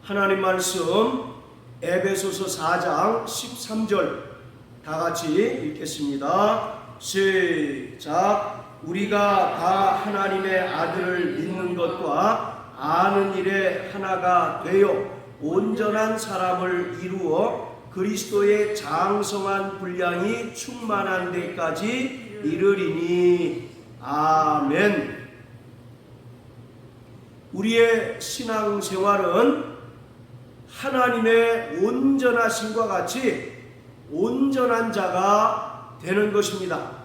하나님 말씀 에베소서 4장 13절 다 같이 읽겠습니다. 시작. 우리가 다 하나님의 아들을 믿는 것과 아는 일에 하나가 되어 온전한 사람을 이루어 그리스도의 장성한 분량이 충만한 데까지 이르리니. 아멘. 우리의 신앙생활은 하나님의 온전하심과 같이 온전한 자가 되는 것입니다.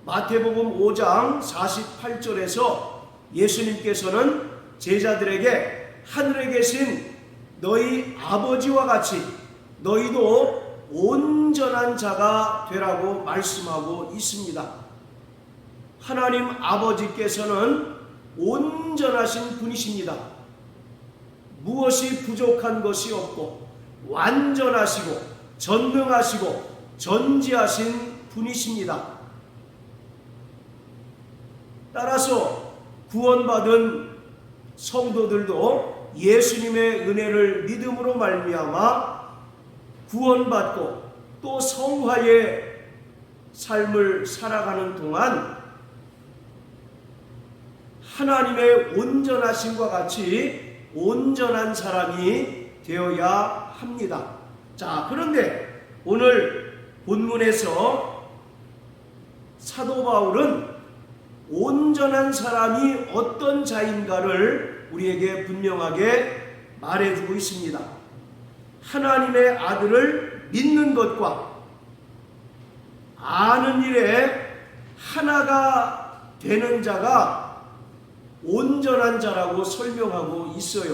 마태복음 5장 48절에서 예수님께서는 제자들에게 하늘에 계신 너희 아버지와 같이 너희도 온전한 자가 되라고 말씀하고 있습니다. 하나님 아버지께서는 온전하신 분이십니다. 무엇이 부족한 것이 없고 완전하시고 전능하시고 전지하신 분이십니다. 따라서 구원받은 성도들도 예수님의 은혜를 믿음으로 말미암아 구원받고 또 성화의 삶을 살아가는 동안 하나님의 온전하심과 같이 온전한 사람이 되어야 합니다. 자, 그런데 오늘 본문에서 사도 바울은 온전한 사람이 어떤 자인가를 우리에게 분명하게 말해주고 있습니다. 하나님의 아들을 믿는 것과 아는 일에 하나가 되는 자가 온전한 자라고 설명하고 있어요.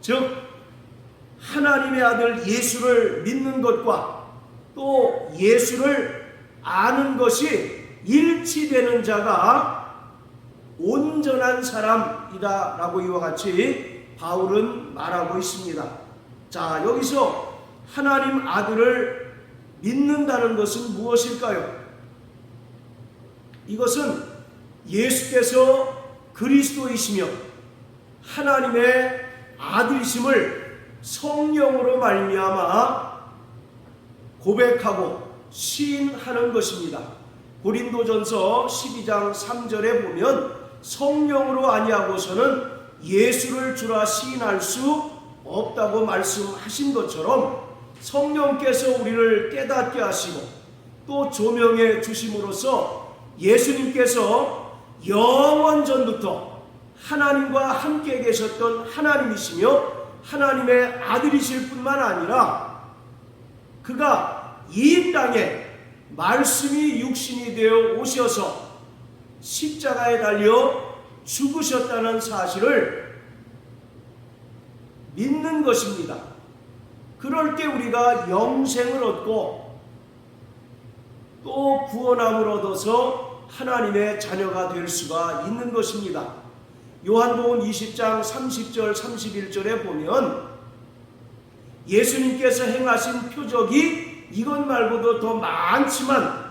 즉 하나님의 아들 예수를 믿는 것과 또 예수를 아는 것이 일치되는 자가 온전한 사람이다 라고 이와 같이 바울은 말하고 있습니다. 자, 여기서 하나님 아들을 믿는다는 것은 무엇일까요? 이것은 예수께서 그리스도이시며 하나님의 아들이심을 성령으로 말미암아 고백하고 시인하는 것입니다. 고린도전서 12장 3절에 보면 성령으로 아니하고서는 예수를 주라 시인할 수 없다고 말씀하신 것처럼 성령께서 우리를 깨닫게 하시고 또 조명해 주심으로써 예수님께서 영원 전부터 하나님과 함께 계셨던 하나님이시며 하나님의 아들이실 뿐만 아니라 그가 이 땅에 말씀이 육신이 되어 오셔서 십자가에 달려 죽으셨다는 사실을 믿는 것입니다. 그럴 때 우리가 영생을 얻고 또 구원함을 얻어서 하나님의 자녀가 될 수가 있는 것입니다. 요한복음 20장 30절 31절에 보면 예수님께서 행하신 표적이 이것 말고도 더 많지만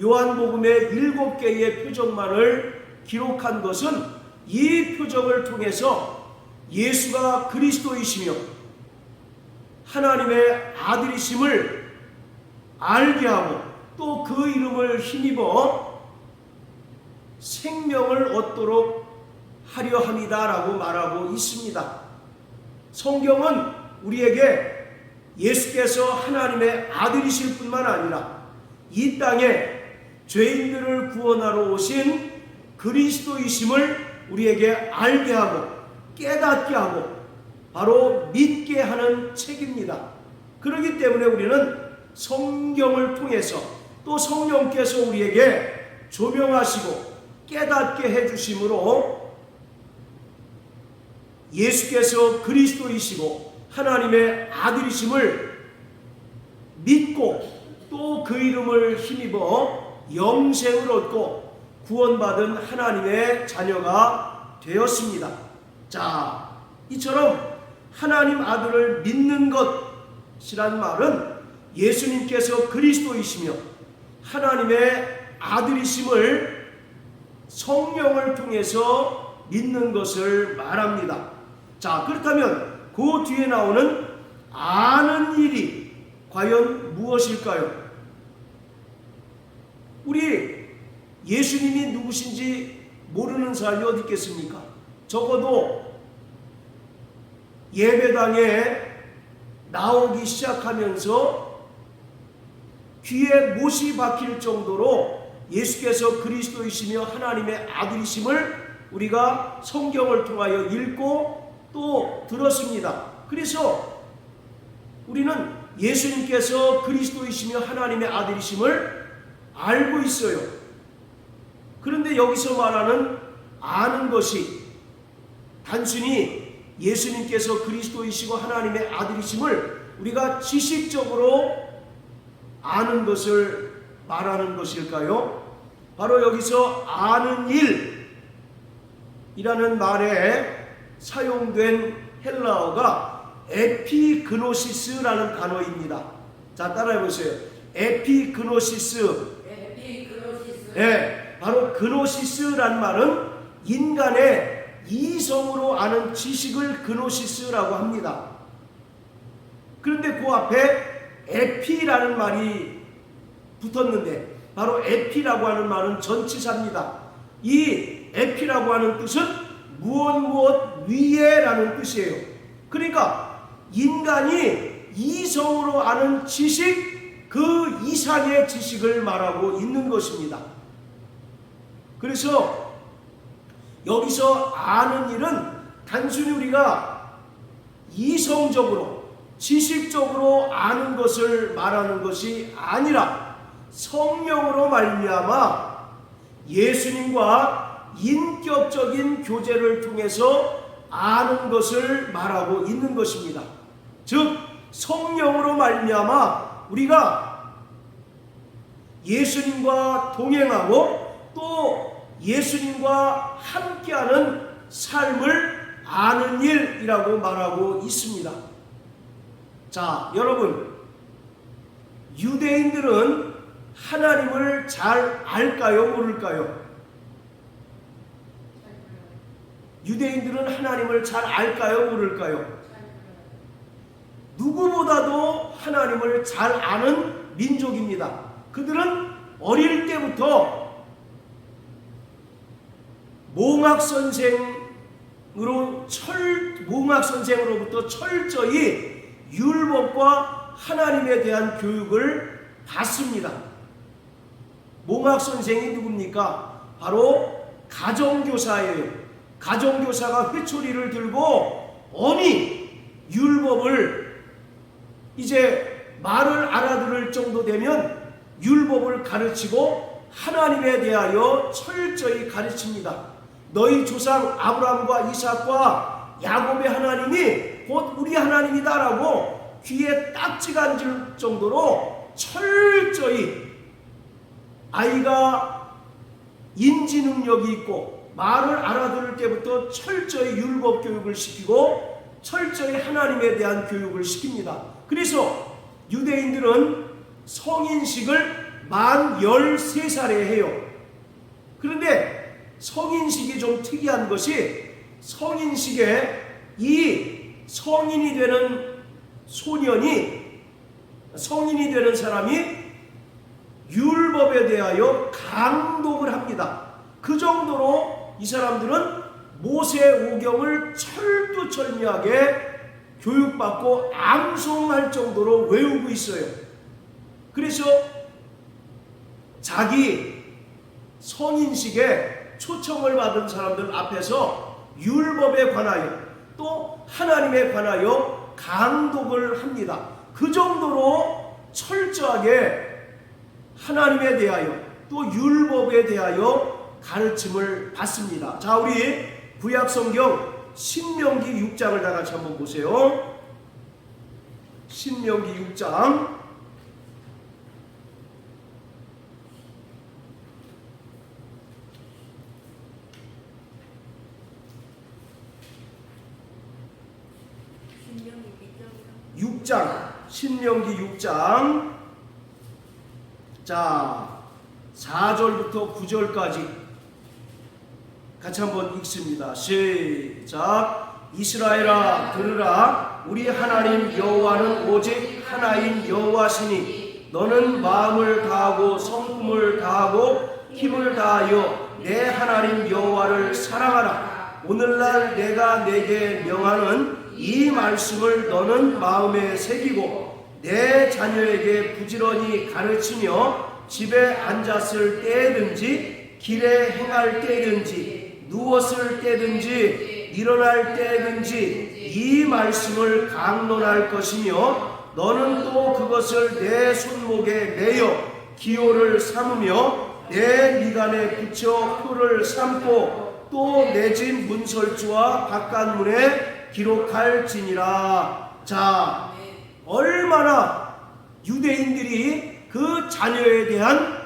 요한복음의 7개의 표적만을 기록한 것은 이 표적을 통해서 예수가 그리스도이시며 하나님의 아들이심을 알게 하고 또 그 이름을 힘입어 생명을 얻도록 하려 함이다라고 말하고 있습니다. 성경은 우리에게 예수께서 하나님의 아들이실 뿐만 아니라 이 땅에 죄인들을 구원하러 오신 그리스도이심을 우리에게 알게 하고 깨닫게 하고 바로 믿게 하는 책입니다. 그렇기 때문에 우리는 성경을 통해서 또 성령께서 우리에게 조명하시고 깨닫게 해주심으로 예수께서 그리스도이시고 하나님의 아들이심을 믿고 또 그 이름을 힘입어 영생을 얻고 구원받은 하나님의 자녀가 되었습니다. 자, 이처럼 하나님 아들을 믿는 것이란 말은 예수님께서 그리스도이시며 하나님의 아들이심을 성령을 통해서 믿는 것을 말합니다. 자, 그렇다면 그 뒤에 나오는 아는 일이 과연 무엇일까요? 우리 예수님이 누구신지 모르는 사람이 어디 있겠습니까? 적어도 예배당에 나오기 시작하면서 귀에 못이 박힐 정도로 예수께서 그리스도이시며 하나님의 아들이심을 우리가 성경을 통하여 읽고 또 들었습니다. 그래서 우리는 예수님께서 그리스도이시며 하나님의 아들이심을 알고 있어요. 그런데 여기서 말하는 아는 것이 단순히 예수님께서 그리스도이시고 하나님의 아들이심을 우리가 지식적으로 아는 것을 말하는 것일까요? 바로 여기서 아는 일이라는 말에 사용된 헬라어가 에피그노시스라는 단어입니다. 자, 따라해 보세요. 에피그노시스. 네, 바로 그노시스란 말은 인간의 이성으로 아는 지식을 그노시스라고 합니다. 그런데 그 앞에 에피라는 말이 붙었는데 바로 에피라고 하는 말은 전치사입니다. 이 에피라고 하는 뜻은 무엇 위에라는 뜻이에요. 그러니까 인간이 이성으로 아는 지식, 그 이상의 지식을 말하고 있는 것입니다. 그래서 여기서 아는 일은 단순히 우리가 이성적으로 지식적으로 아는 것을 말하는 것이 아니라 성령으로 말미암아 예수님과 인격적인 교제를 통해서 아는 것을 말하고 있는 것입니다. 즉 성령으로 말미암아 우리가 예수님과 동행하고 또 예수님과 함께하는 삶을 아는 일이라고 말하고 있습니다. 자, 여러분, 유대인들은 하나님을 잘 알까요? 모를까요? 유대인들은 하나님을 잘 알까요? 모를까요? 누구보다도 하나님을 잘 아는 민족입니다. 그들은 어릴 때부터 몽학 선생으로부터 철저히 율법과 하나님에 대한 교육을 받습니다. 몽학 선생이 누굽니까? 바로 가정교사예요. 가정교사가 회초리를 들고 어미 율법을 이제 말을 알아들을 정도 되면 율법을 가르치고 하나님에 대하여 철저히 가르칩니다. 너희 조상 아브라함과 이삭과 야곱의 하나님이 곧 우리 하나님이다라고 귀에 딱지가 앉을 정도로 철저히 아이가 인지 능력이 있고 말을 알아들을 때부터 철저히 율법 교육을 시키고 철저히 하나님에 대한 교육을 시킵니다. 그래서 유대인들은 성인식을 만 13살에 해요. 그런데 성인식이 좀 특이한 것이 성인식에 이 성인이 되는 사람이 율법에 대하여 강독을 합니다. 그 정도로 이 사람들은 모세오경을 철두철미하게 교육받고 암송할 정도로 외우고 있어요. 그래서 자기 성인식에 초청을 받은 사람들 앞에서 율법에 관하여 또 하나님에 관하여 강독을 합니다. 그 정도로 철저하게 하나님에 대하여 또 율법에 대하여 가르침을 받습니다. 자, 우리 구약성경 신명기 6장을 다 같이 한번 보세요. 신명기 6장 신명기 6장 자 4절부터 9절까지 같이 한번 읽습니다. 시작. 이스라엘아 들으라. 우리 하나님 여호와는 오직 하나인 여호와시니 너는 마음을 다하고 성품을 다하고 힘을 다하여 내 하나님 여호와를 사랑하라. 오늘날 내가 내게 명하는 이 말씀을 너는 마음에 새기고 내 자녀에게 부지런히 가르치며 집에 앉았을 때든지 길에 행할 때든지 누웠을 때든지 일어날 때든지 이 말씀을 강론할 것이며 너는 또 그것을 내 손목에 매여 기호를 삼으며 내 미간에 붙여 표를 삼고 또 내 집 문설주와 바깥문에 기록할지니라. 자, 얼마나 유대인들이 그 자녀에 대한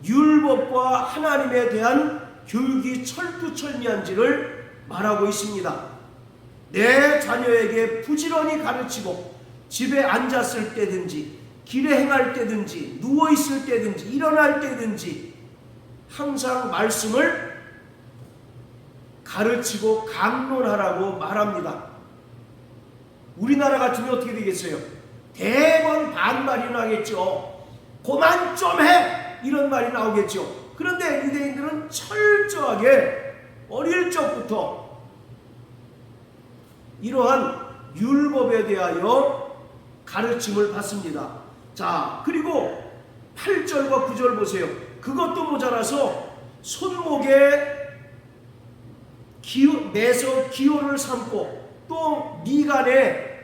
율법과 하나님에 대한 교육이 철두철미한지를 말하고 있습니다. 내 자녀에게 부지런히 가르치고 집에 앉았을 때든지 길에 행할 때든지 누워있을 때든지 일어날 때든지 항상 말씀을 가르치고 강론하라고 말합니다. 우리나라 같으면 어떻게 되겠어요? 대번 반말이 나겠죠. 그만 좀 해! 이런 말이 나오겠죠. 그런데 유대인들은 철저하게 어릴 적부터 이러한 율법에 대하여 가르침을 받습니다. 자, 그리고 8절과 9절 보세요. 그것도 모자라서 손목에 매서 기호를 삼고 또 미간에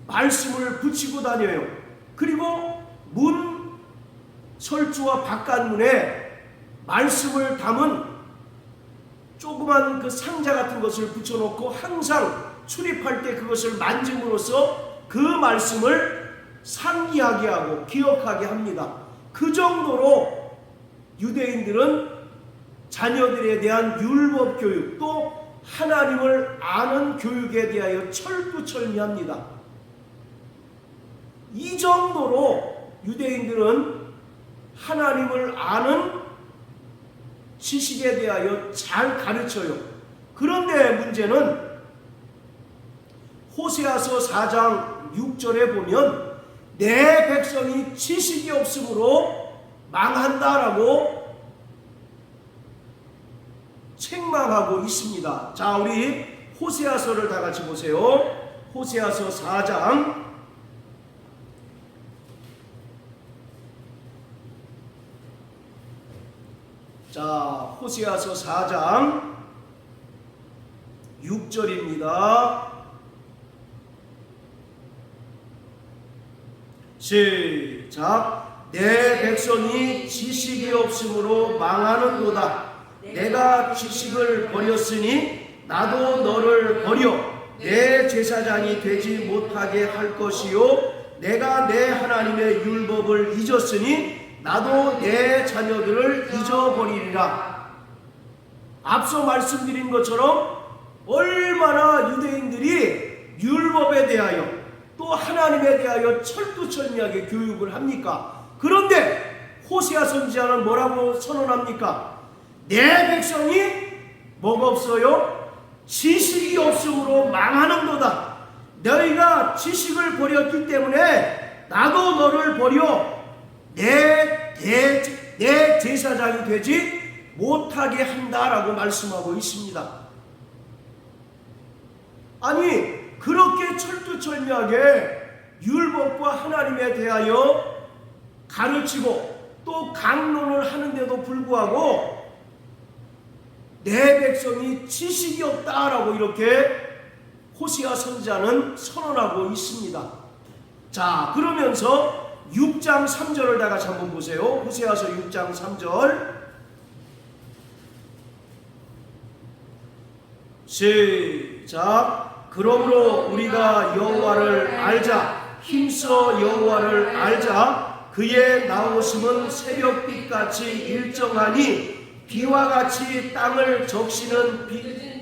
말씀을 붙이고 다녀요. 그리고 문 설주와 바깥문에 말씀을 담은 조그만 그 상자 같은 것을 붙여놓고 항상 출입할 때 그것을 만짐으로써 그 말씀을 상기하게 하고 기억하게 합니다. 그 정도로 유대인들은 자녀들에 대한 율법 교육 또 하나님을 아는 교육에 대하여 철두철미합니다. 이 정도로 유대인들은 하나님을 아는 지식에 대하여 잘 가르쳐요. 그런데 문제는 호세아서 4장 6절에 보면 내 백성이 지식이 없으므로 망한다라고 책망하고 있습니다. 자, 우리 호세아서를 다 같이 보세요. 호세아서 4장 자, 호세아서 4장 6절입니다. 시작. 내 백성이 지식이 없으므로 망하는도다. 내가 지식을 버렸으니 나도 너를 버려 내 제사장이 되지 못하게 할 것이요 내가 내 하나님의 율법을 잊었으니 나도 내 자녀들을 잊어버리리라. 앞서 말씀드린 것처럼 얼마나 유대인들이 율법에 대하여 또 하나님에 대하여 철두철미하게 교육을 합니까? 그런데 호세아 선지자는 뭐라고 선언합니까? 내 백성이 뭐가 없어요? 지식이 없으므로 망하는도다. 너희가 지식을 버렸기 때문에 나도 너를 버려 내 제사장이 되지 못하게 한다라고 말씀하고 있습니다. 아니, 그렇게 철두철미하게 율법과 하나님에 대하여 가르치고 또 강론을 하는데도 불구하고 내 백성이 지식이 없다라고 이렇게 호세아 선지자는 선언하고 있습니다. 자, 그러면서 6장 3절을 다 같이 한번 보세요. 호세아서 6장 3절 시작. 그러므로 우리가 여호와를 알자. 힘써 여호와를 알자. 그의 나오심은 새벽빛같이 일정하니 비와 같이 땅을 적시는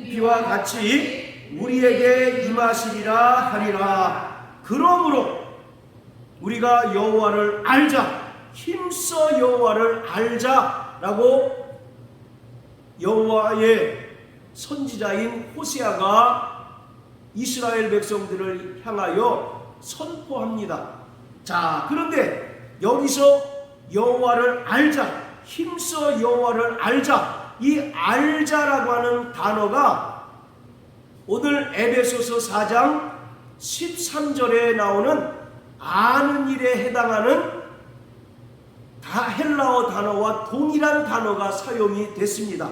비와 같이 우리에게 임하시리라 하리라. 그러므로 우리가 여호와를 알자. 힘써 여호와를 알자라고 여호와의 선지자인 호세아가 이스라엘 백성들을 향하여 선포합니다. 자, 그런데 여기서 여호와를 알자, 힘써 여호와를 알자, 이 알자라고 하는 단어가 오늘 에베소서 4장 13절에 나오는 아는 일에 해당하는 헬라어 단어와 동일한 단어가 사용이 됐습니다.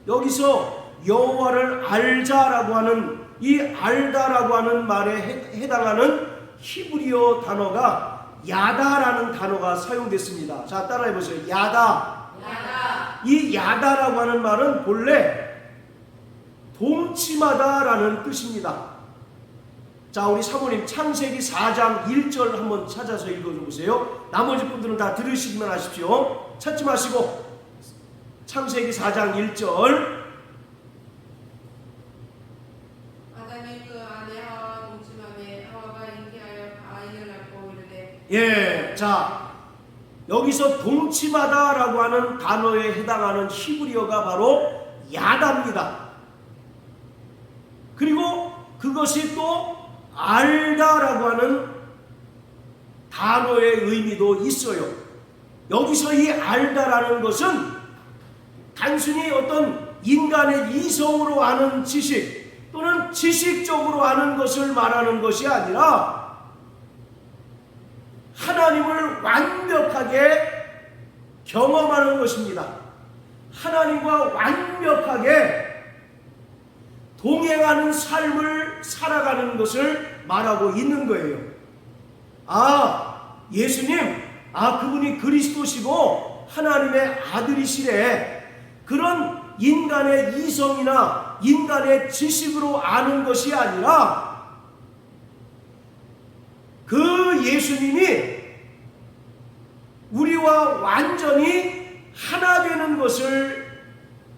여기서 여호와를 알자라고 하는 이 알다라고 하는 말에 해당하는 히브리어 단어가 야다라는 단어가 사용됐습니다. 자, 따라해 보세요. 야다. 이 야다라고 하는 말은 본래 동침하다라는 뜻입니다. 자, 우리 사모님 창세기 4장 1절 한번 찾아서 읽어줘 보세요. 나머지 분들은 다 들으시기만 하십시오. 찾지 마시고 창세기 4장 1절. 아담이 그 아내 하와와 동침하매 하와가 잉태하여 아이를 낳고 이르되. 예, 자, 여기서 동침하다라고 하는 단어에 해당하는 히브리어가 바로 야다입니다. 그리고 그것이 또 알다라고 하는 단어의 의미도 있어요. 여기서 이 알다라는 것은 단순히 어떤 인간의 이성으로 아는 지식 또는 지식적으로 아는 것을 말하는 것이 아니라 하나님을 완벽하게 경험하는 것입니다. 하나님과 완벽하게 동행하는 삶을 살아가는 것을 말하고 있는 거예요. 아, 예수님, 그분이 그리스도시고 하나님의 아들이시래. 그런 인간의 이성이나 인간의 지식으로 아는 것이 아니라 그 예수님이 우리와 완전히 하나 되는 것을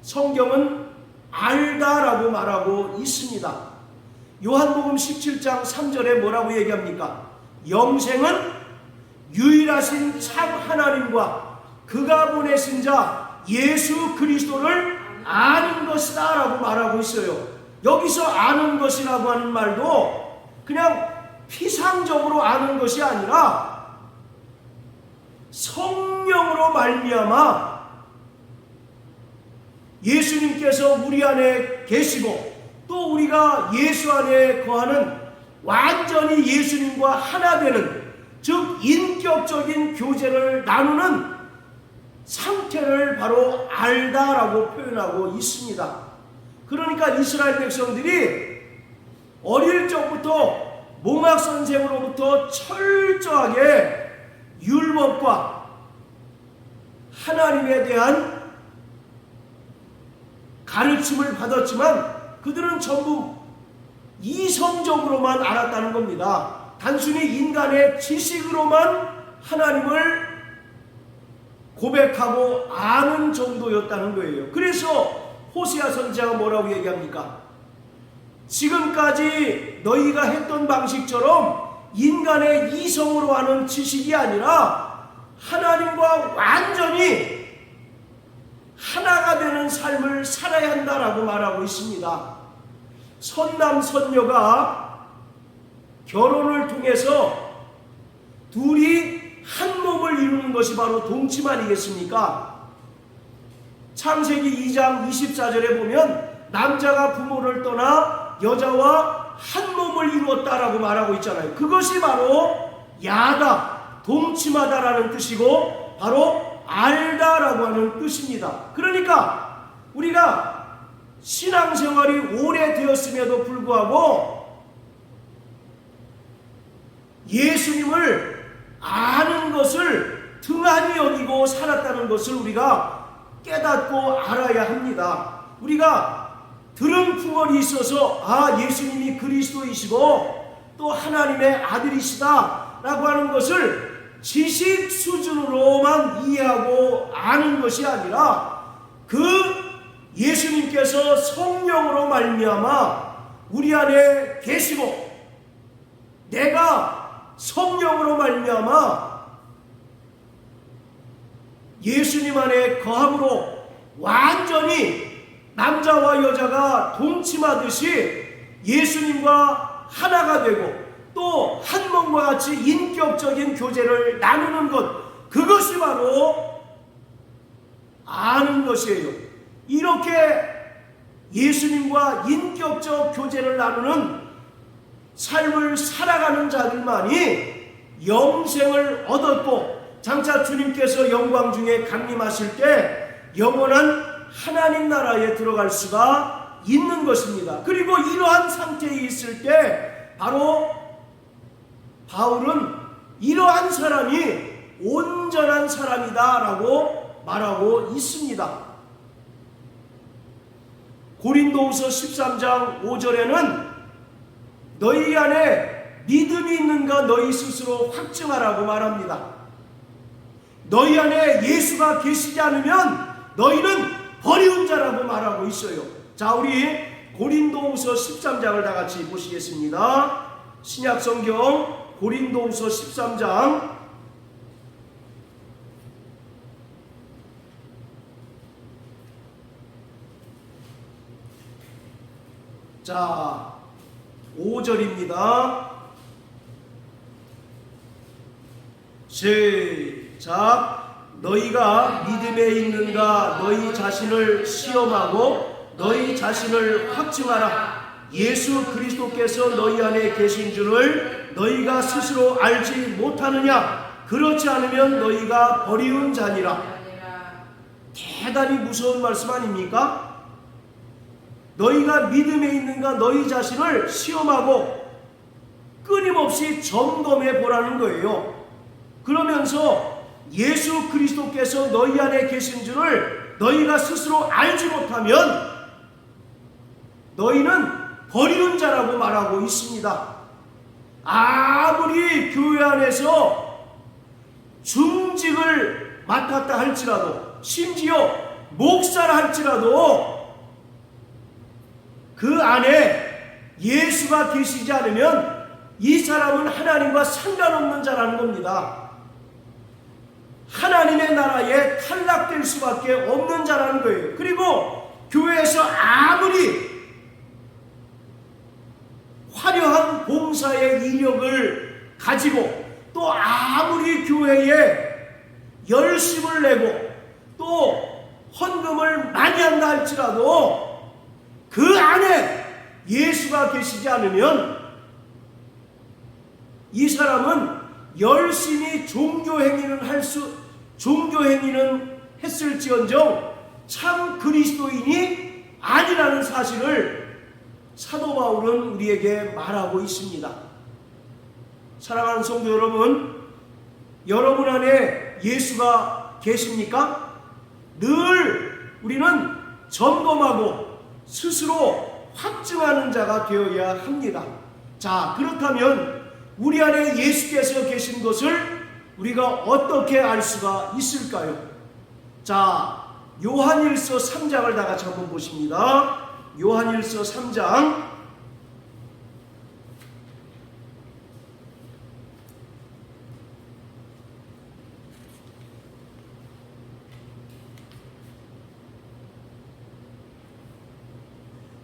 성경은 알다라고 말하고 있습니다. 요한복음 17장 3절에 뭐라고 얘기합니까? 영생은 유일하신 참 하나님과 그가 보내신 자 예수 그리스도를 아는 것이다 라고 말하고 있어요. 여기서 아는 것이라고 하는 말도 그냥 피상적으로 아는 것이 아니라 성령으로 말미암아 예수님께서 우리 안에 계시고 또 우리가 예수 안에 거하는 완전히 예수님과 하나 되는, 즉 인격적인 교제를 나누는 상태를 바로 알다라고 표현하고 있습니다. 그러니까 이스라엘 백성들이 어릴 적부터 몽학 선생으로부터 철저하게 율법과 하나님에 대한 가르침을 받았지만 그들은 전부 이성적으로만 알았다는 겁니다. 단순히 인간의 지식으로만 하나님을 고백하고 아는 정도였다는 거예요. 그래서 호세아 선지자가 뭐라고 얘기합니까? 지금까지 너희가 했던 방식처럼 인간의 이성으로 하는 지식이 아니라 하나님과 완전히 하나가 되는 삶을 살아야 한다라고 말하고 있습니다. 선남 선녀가 결혼을 통해서 둘이 한 몸을 이루는 것이 바로 동침 아니겠습니까? 창세기 2장 24절에 보면 남자가 부모를 떠나 여자와 한 몸을 이루었다라고 말하고 있잖아요. 그것이 바로 야다, 동침하다라는 뜻이고 바로 알다라고 하는 뜻입니다. 그러니까 우리가 신앙생활이 오래되었음에도 불구하고 예수님을 아는 것을 등한히 여기고 살았다는 것을 우리가 깨닫고 알아야 합니다. 우리가 들은 풍월이 있어서 예수님이 그리스도이시고 또 하나님의 아들이시다 라고 하는 것을 지식 수준으로만 이해하고 아는 것이 아니라 그 예수님께서 성령으로 말미암아 우리 안에 계시고 내가 성령으로 말미암아 예수님 안에 거함으로 완전히 남자와 여자가 동침하듯이 예수님과 하나가 되고 또 한 몸과 같이 인격적인 교제를 나누는 것, 그것이 바로 아는 것이에요. 이렇게 예수님과 인격적 교제를 나누는 삶을 살아가는 자들만이 영생을 얻었고 장차 주님께서 영광 중에 강림하실 때 영원한 하나님 나라에 들어갈 수가 있는 것입니다. 그리고 이러한 상태에 있을 때 바로 바울은 이러한 사람이 온전한 사람이다 라고 말하고 있습니다. 고린도후서 13장 5절에는 너희 안에 믿음이 있는가 너희 스스로 확증하라고 말합니다. 너희 안에 예수가 계시지 않으면 너희는 버리운 자라고 말하고 있어요. 자, 우리 고린도후서 13장을 다 같이 보시겠습니다. 신약성경 고린도후서 13장 자 5절입니다. 시작. 너희가 믿음에 있는가 너희 자신을 시험하고 너희 자신을 확증하라. 예수 그리스도께서 너희 안에 계신 줄을 너희가 스스로 알지 못하느냐. 그렇지 않으면 너희가 버리운 자니라. 대단히 무서운 말씀 아닙니까? 너희가 믿음에 있는가 너희 자신을 시험하고 끊임없이 점검해 보라는 거예요. 그러면서 예수 그리스도께서 너희 안에 계신 줄을 너희가 스스로 알지 못하면 너희는 버리는 자라고 말하고 있습니다. 아무리 교회 안에서 중직을 맡았다 할지라도 심지어 목사라 할지라도 그 안에 예수가 계시지 않으면 이 사람은 하나님과 상관없는 자라는 겁니다. 하나님의 나라에 탈락될 수밖에 없는 자라는 거예요. 그리고 교회에서 아무리 화려한 봉사의 이력을 가지고 또 아무리 교회에 열심을 내고 또 헌금을 많이 한다 할지라도 그 안에 예수가 계시지 않으면 이 사람은 열심히 종교행위는 했을지언정 참 그리스도인이 아니라는 사실을 사도 바울은 우리에게 말하고 있습니다. 사랑하는 성도 여러분, 여러분 안에 예수가 계십니까? 늘 우리는 점검하고 스스로 확증하는 자가 되어야 합니다. 자, 그렇다면 우리 안에 예수께서 계신 것을 우리가 어떻게 알 수가 있을까요? 자, 요한일서 3장을 다 같이 한번 보십니다. 요한일서 3장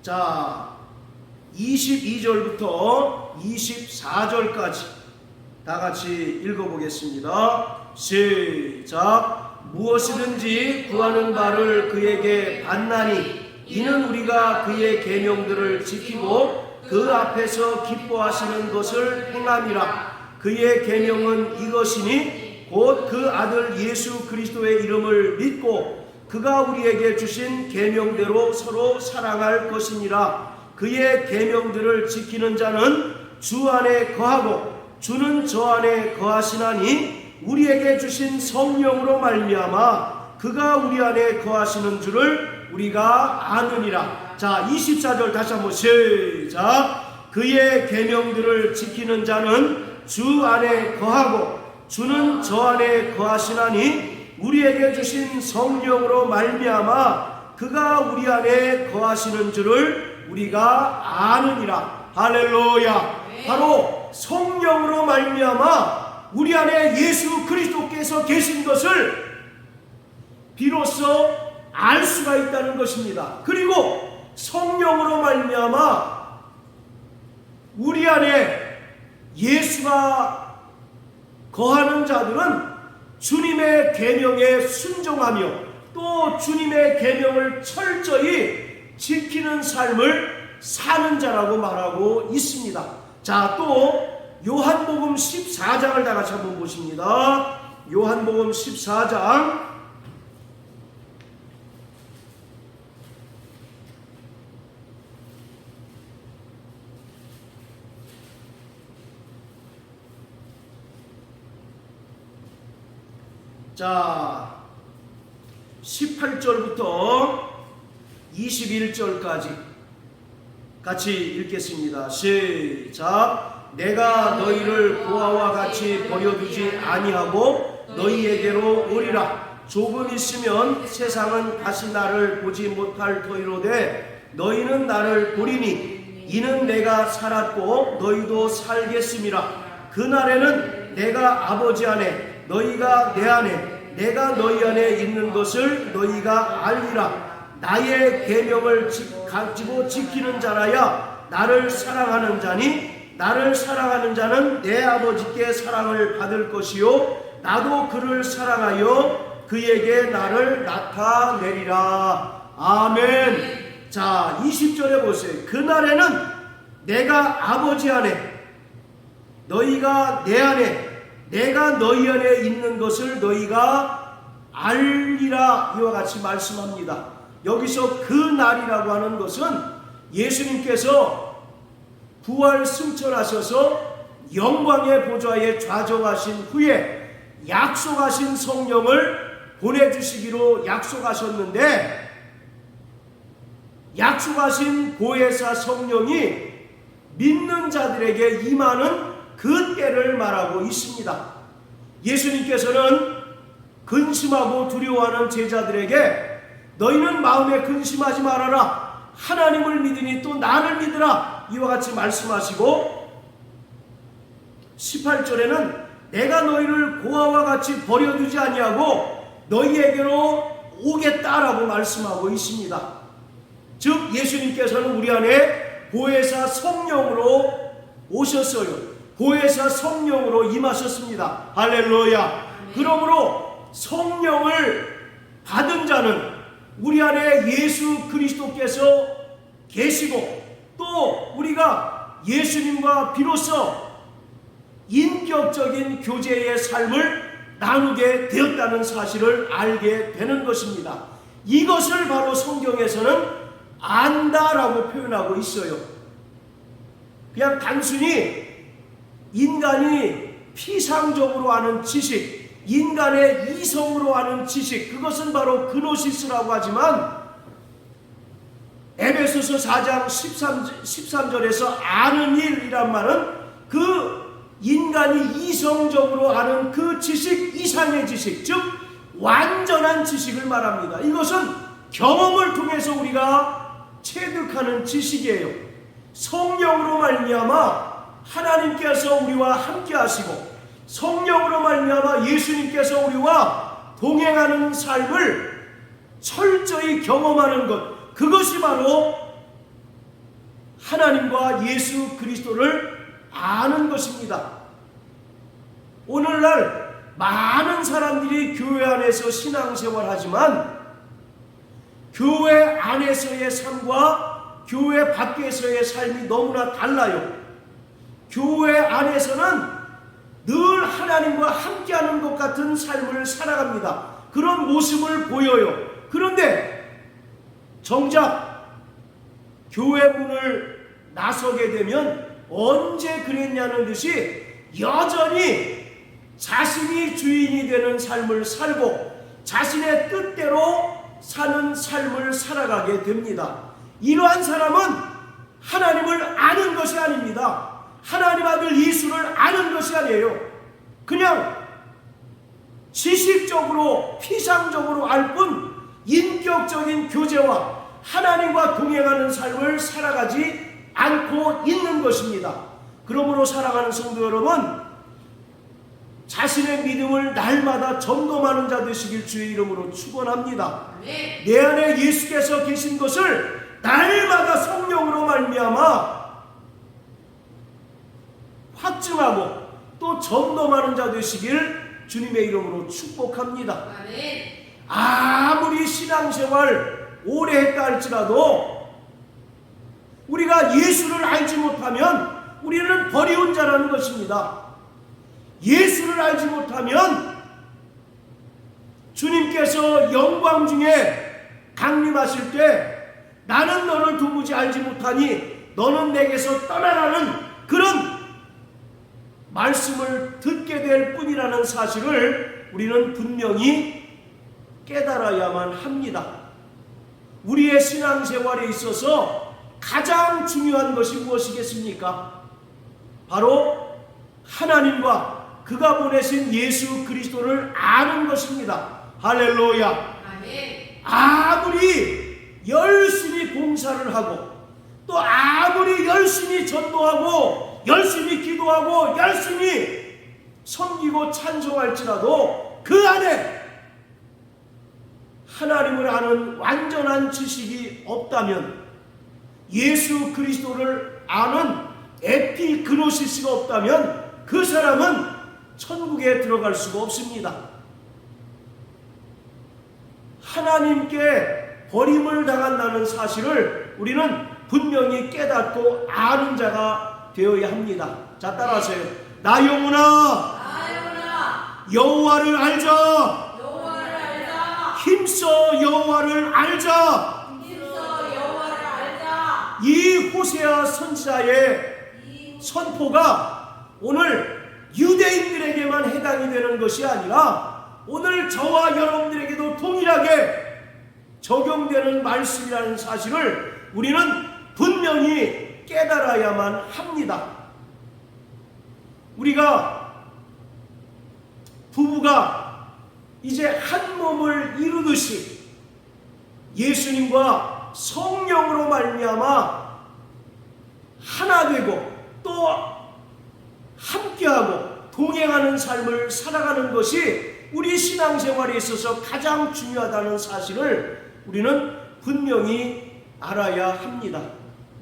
자 22절부터 24절까지 다 같이 읽어보겠습니다. 시작. 무엇이든지 구하는 바를 그에게 받나니 이는 우리가 그의 계명들을 지키고 그 앞에서 기뻐하시는 것을 행함이라. 그의 계명은 이것이니 곧 그 아들 예수 그리스도의 이름을 믿고 그가 우리에게 주신 계명대로 서로 사랑할 것이니라. 그의 계명들을 지키는 자는 주 안에 거하고 주는 저 안에 거하시나니 우리에게 주신 성령으로 말미암아 그가 우리 안에 거하시는 줄을 우리가 아느니라. 자, 24절 다시 한번 시작. 그의 계명들을 지키는 자는 주 안에 거하고 주는 저 안에 거하시나니 우리에게 주신 성령으로 말미암아 그가 우리 안에 거하시는 줄을 우리가 아느니라. 할렐루야. 바로 성령으로 말미암아 우리 안에 예수 그리스도께서 계신 것을 비로소 알 수가 있다는 것입니다. 그리고 성령으로 말미암아 우리 안에 예수가 거하는 자들은 주님의 계명에 순종하며 또 주님의 계명을 철저히 지키는 삶을 사는 자라고 말하고 있습니다. 자, 또 요한복음 14장을 다 같이 한번 보십니다. 요한복음 14장 자, 18절부터 21절까지 같이 읽겠습니다. 시작. 내가 너희를 고아와 같이 버려두지 아니하고 너희에게로 오리라. 조금 있으면 세상은 다시 나를 보지 못할 터이로되 너희는 나를 보리니 이는 내가 살았고 너희도 살겠음이라. 그날에는 내가 아버지 안에 너희가 내 안에 내가 너희 안에 있는 것을 너희가 알리라. 나의 계명을 가지고 지키는 자라야 나를 사랑하는 자니 나를 사랑하는 자는 내 아버지께 사랑을 받을 것이요 나도 그를 사랑하여 그에게 나를 나타내리라. 아멘. 자, 20절에 보세요. 그날에는 내가 아버지 안에 너희가 내 안에 내가 너희 안에 있는 것을 너희가 알리라. 이와 같이 말씀합니다. 여기서 그 날이라고 하는 것은 예수님께서 부활 승천하셔서 영광의 보좌에 좌정하신 후에 약속하신 성령을 보내주시기로 약속하셨는데 약속하신 보혜사 성령이 믿는 자들에게 임하는 그 때를 말하고 있습니다. 예수님께서는 근심하고 두려워하는 제자들에게 너희는 마음에 근심하지 말아라. 하나님을 믿으니 또 나를 믿으라. 이와 같이 말씀하시고 18절에는 내가 너희를 고아와 같이 버려두지 아니하고 너희에게로 오겠다라고 말씀하고 있습니다. 즉 예수님께서는 우리 안에 보혜사 성령으로 오셨어요. 보혜사 성령으로 임하셨습니다. 할렐루야. 그러므로 성령을 받은 자는 우리 안에 예수 그리스도께서 계시고 또 우리가 예수님과 비로소 인격적인 교제의 삶을 나누게 되었다는 사실을 알게 되는 것입니다. 이것을 바로 성경에서는 안다라고 표현하고 있어요. 그냥 단순히 인간이 피상적으로 아는 지식, 인간의 이성으로 아는 지식, 그것은 바로 그노시스라고 하지만 에베소서 4장 13절에서 아는 일이란 말은 그 인간이 이성적으로 아는 그 지식 이상의 지식, 즉 완전한 지식을 말합니다. 이것은 경험을 통해서 우리가 체득하는 지식이에요. 성령으로 말미암아 하나님께서 우리와 함께 하시고 성령으로 말미암아 예수님께서 우리와 동행하는 삶을 철저히 경험하는 것, 그것이 바로 하나님과 예수 그리스도를 아는 것입니다. 오늘날 많은 사람들이 교회 안에서 신앙생활 하지만 교회 안에서의 삶과 교회 밖에서의 삶이 너무나 달라요. 교회 안에서는 늘 하나님과 함께하는 것 같은 삶을 살아갑니다. 그런 모습을 보여요. 그런데 정작 교회 문을 나서게 되면 언제 그랬냐는 듯이 여전히 자신이 주인이 되는 삶을 살고 자신의 뜻대로 사는 삶을 살아가게 됩니다. 이러한 사람은 하나님을 아는 것이 아닙니다. 하나님 아들 예수를 아는 것이 아니에요. 그냥 지식적으로 피상적으로 알 뿐 인격적인 교제와 하나님과 동행하는 삶을 살아가지 않고 있는 것입니다. 그러므로 사랑하는 성도 여러분, 자신의 믿음을 날마다 점검하는 자 되시길 주의 이름으로 축원합니다. 아멘. 내 안에 예수께서 계신 것을 날마다 성령으로 말미암아 확증하고 또 점검하는 자 되시길 주님의 이름으로 축복합니다. 아멘. 아무리 신앙생활 오래 했다 할지라도 우리가 예수를 알지 못하면 우리는 버리운 자라는 것입니다. 예수를 알지 못하면 주님께서 영광 중에 강림하실 때 나는 너를 도무지 알지 못하니 너는 내게서 떠나라는 그런 말씀을 듣게 될 뿐이라는 사실을 우리는 분명히 깨달아야만 합니다. 우리의 신앙생활에 있어서 가장 중요한 것이 무엇이겠습니까? 바로 하나님과 그가 보내신 예수 그리스도를 아는 것입니다. 할렐루야. 아멘. 아무리 열심히 봉사를 하고 또 아무리 열심히 전도하고 열심히 기도하고 열심히 섬기고 찬송할지라도 그 안에 하나님을 아는 완전한 지식이 없다면, 예수 그리스도를 아는 에피그노시스가 없다면 그 사람은 천국에 들어갈 수가 없습니다. 하나님께 버림을 당한다는 사실을 우리는 분명히 깨닫고 아는 자가 되어야 합니다. 자, 따라하세요. 나 영혼아, 여호와를 알자. 힘써 여호와를 알자. 이 호세아 선지자의 선포가 오늘 유대인들에게만 해당이 되는 것이 아니라 오늘 저와 여러분들에게도 동일하게 적용되는 말씀이라는 사실을 우리는 분명히 깨달아야만 합니다. 우리가 부부가 이제 한 몸을 이루듯이 예수님과 성령으로 말미암아 하나 되고 또 함께하고 동행하는 삶을 살아가는 것이 우리 신앙생활에 있어서 가장 중요하다는 사실을 우리는 분명히 알아야 합니다.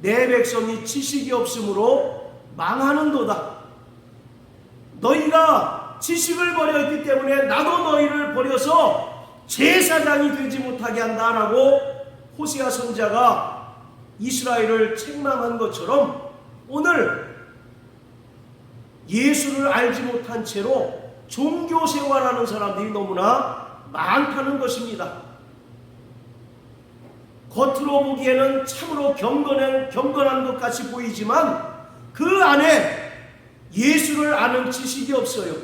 내 백성이 지식이 없으므로 망하는도다. 너희가 지식을 버렸기 때문에 나도 너희를 버려서 제사장이 되지 못하게 한다라고 호세아 선지자가 이스라엘을 책망한 것처럼 오늘 예수를 알지 못한 채로 종교 생활하는 사람들이 너무나 많다는 것입니다. 겉으로 보기에는 참으로 경건한 것 같이 보이지만 그 안에 예수를 아는 지식이 없어요.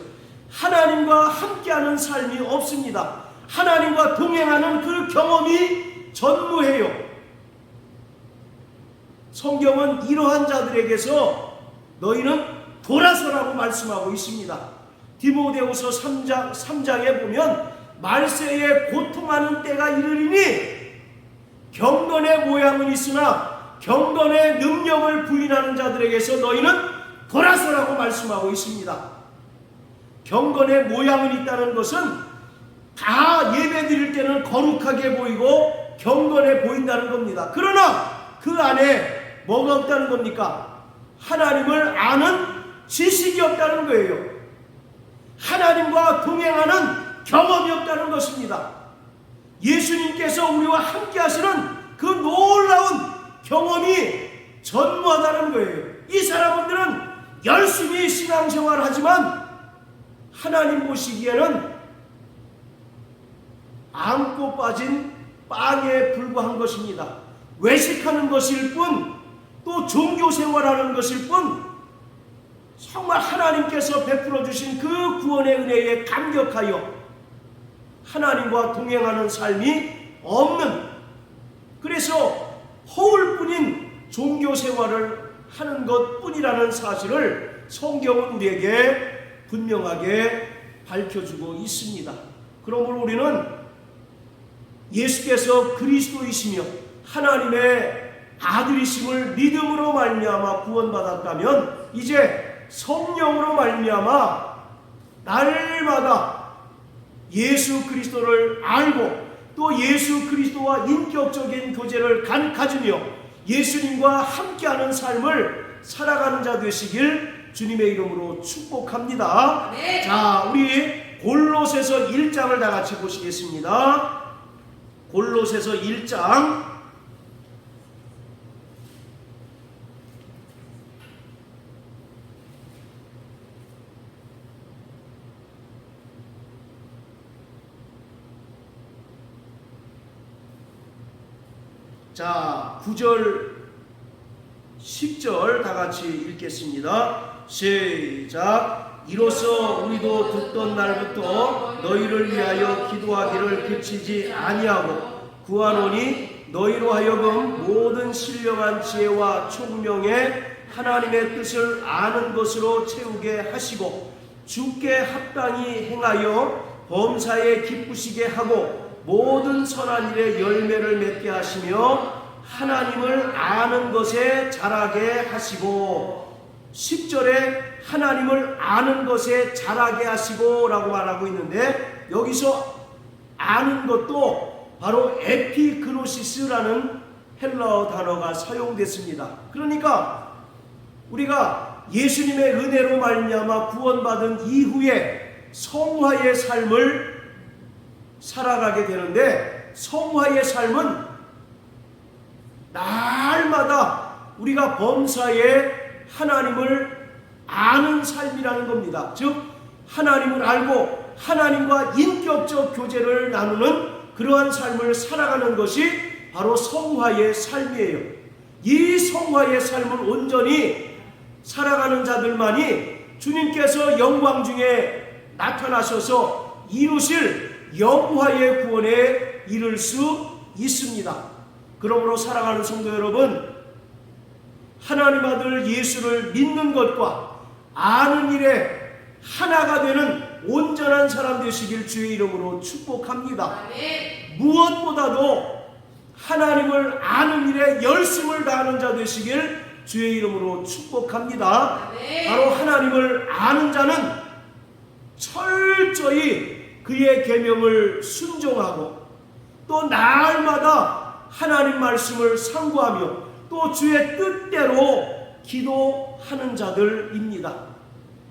하나님과 함께하는 삶이 없습니다. 하나님과 동행하는 그 경험이 전무해요. 성경은 이러한 자들에게서 너희는 돌아서라고 말씀하고 있습니다. 디모데후서 3장에 보면 말세에 고통하는 때가 이르리니 경건의 모양은 있으나 경건의 능력을 부인하는 자들에게서 너희는 돌아서라고 말씀하고 있습니다. 경건의 모양은 있다는 것은 다 예배 드릴 때는 거룩하게 보이고 경건해 보인다는 겁니다. 그러나 그 안에 뭐가 없다는 겁니까? 하나님을 아는 지식이 없다는 거예요. 하나님과 동행하는 경험이 없다는 것입니다. 예수님께서 우리와 함께 하시는 그 놀라운 경험이 전무하다는 거예요. 이 사람들은 열심히 신앙생활을 하지만 하나님 보시기에는 안고 빠진 빵에 불과한 것입니다. 외식하는 것일 뿐, 또 종교생활하는 것일 뿐, 정말 하나님께서 베풀어 주신 그 구원의 은혜에 감격하여 하나님과 동행하는 삶이 없는, 그래서 허울뿐인 종교생활을 하는 것뿐이라는 사실을 성경은 우리에게 분명하게 밝혀주고 있습니다. 그러므로 우리는 예수께서 그리스도이시며 하나님의 아들이심을 믿음으로 말미암아 구원받았다면 이제 성령으로 말미암아 날마다 예수 그리스도를 알고 또 예수 그리스도와 인격적인 교제를 가지며 예수님과 함께하는 삶을 살아가는 자 되시길 주님의 이름으로 축복합니다. 네. 자, 우리 골로새서 1장을 다 같이 보시겠습니다. 골로새서 1장 자, 9절 10절 다 같이 읽겠습니다. 시작. 이로써 우리도 듣던 날부터 너희를 위하여 기도하기를 그치지 아니하고 구하노니 너희로 하여금 모든 신령한 지혜와 총명에 하나님의 뜻을 아는 것으로 채우게 하시고 주께 합당히 행하여 범사에 기쁘시게 하고 모든 선한 일에 열매를 맺게 하시며 하나님을 아는 것에 자라게 하시고 10절에 하나님을 아는 것에 자라게 하시고 라고 말하고 있는데 여기서 아는 것도 바로 에피그노시스라는 헬라어 단어가 사용됐습니다. 그러니까 우리가 예수님의 은혜로 말미암아 구원받은 이후에 성화의 삶을 살아가게 되는데 성화의 삶은 날마다 우리가 범사에 하나님을 아는 삶이라는 겁니다. 즉 하나님을 알고 하나님과 인격적 교제를 나누는 그러한 삶을 살아가는 것이 바로 성화의 삶이에요. 이 성화의 삶을 온전히 살아가는 자들만이 주님께서 영광 중에 나타나셔서 이루실 영화의 구원에 이를 수 있습니다. 그러므로 사랑하는 성도 여러분, 하나님 아들 예수를 믿는 것과 아는 일에 하나가 되는 온전한 사람 되시길 주의 이름으로 축복합니다. 무엇보다도 하나님을 아는 일에 열심을 다하는 자 되시길 주의 이름으로 축복합니다. 바로 하나님을 아는 자는 철저히 그의 계명을 순종하고 또 날마다 하나님 말씀을 상고하며 또 주의 뜻대로 기도하는 자들입니다.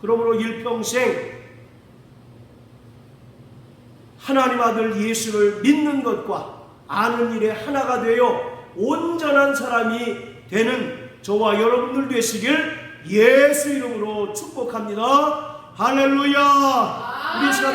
그러므로 일평생 하나님 아들 예수를 믿는 것과 아는 일에 하나가 되어 온전한 사람이 되는 저와 여러분들 되시길 예수 이름으로 축복합니다. 할렐루야. 우리 시간